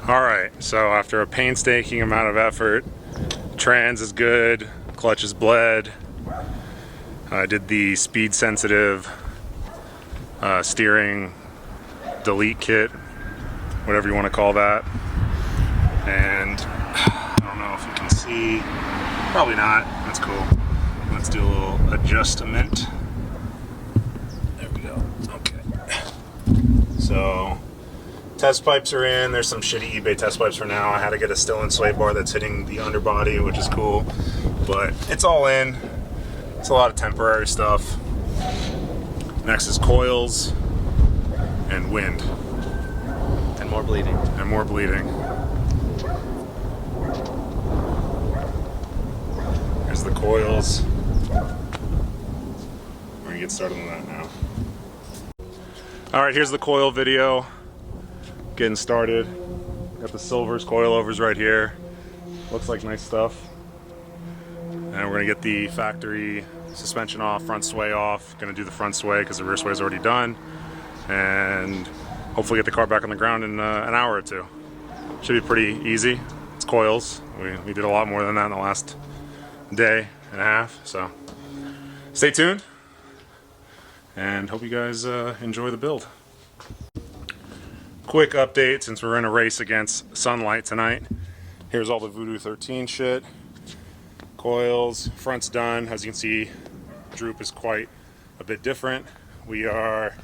Alright, so after a painstaking amount of effort, trans is good, clutch is bled. I did the speed sensitive steering delete kit, whatever you want to call that. And I don't know if you can see, probably not, that's cool. Let's do a little adjustment. There we go, okay. So, test pipes are in. There's some shitty eBay test pipes for now. I had to get a still-in sway bar that's hitting the underbody, which is cool. But it's all in. It's a lot of temporary stuff. Next is coils and wind. And more bleeding. And more bleeding. Here's the coils. We're gonna get started on that now. Alright, here's the coil video. Getting started. Got the Silvers Coilovers right here. Looks like nice stuff. And we're gonna get the factory suspension off, front sway off. Gonna do the front sway because the rear sway is already done. And hopefully get the car back on the ground in an hour or two. Should be pretty easy. It's coils. We did a lot more than that in the last day and a half. So stay tuned. And hope you guys enjoy the build. Quick update since we're in a race against sunlight tonight. Here's all the Voodoo13 shit. Coils, front's done. As you can see, droop is quite a bit different. We are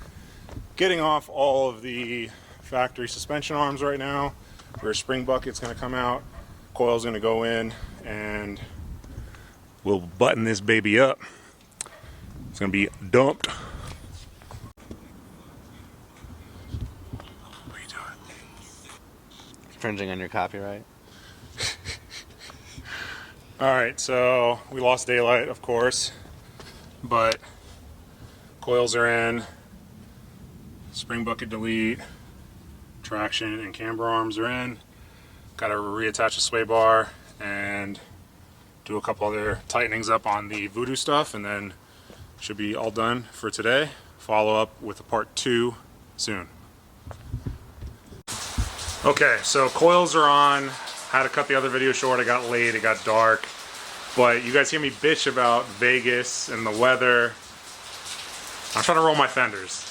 getting off all of the factory suspension arms right now. Rear spring bucket's gonna come out. Coil's gonna go in and we'll button this baby up. It's gonna be dumped. Infringing on your copyright. Alright, so we lost daylight, of course, but coils are in, spring bucket delete, traction and camber arms are in. Got to reattach the sway bar and do a couple other tightenings up on the Voodoo stuff, and then should be all done for today. Follow up with a part 2 soon. Okay, so coils are on. Had to cut the other video short. I got late, it got dark. But you guys hear me bitch about Vegas and the weather. I'm trying to roll my fenders.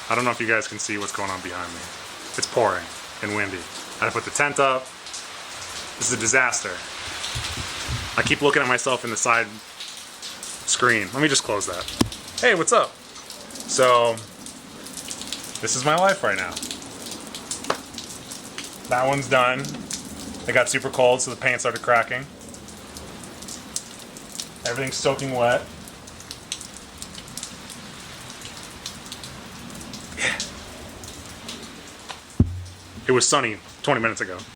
I don't know if you guys can see what's going on behind me. It's pouring and windy. I had to put the tent up. This is a disaster. I keep looking at myself in the side screen. Let me just close that. Hey, what's up? So, this is my life right now. That one's done. It got super cold, so the paint started cracking. Everything's soaking wet. It was sunny 20 minutes ago.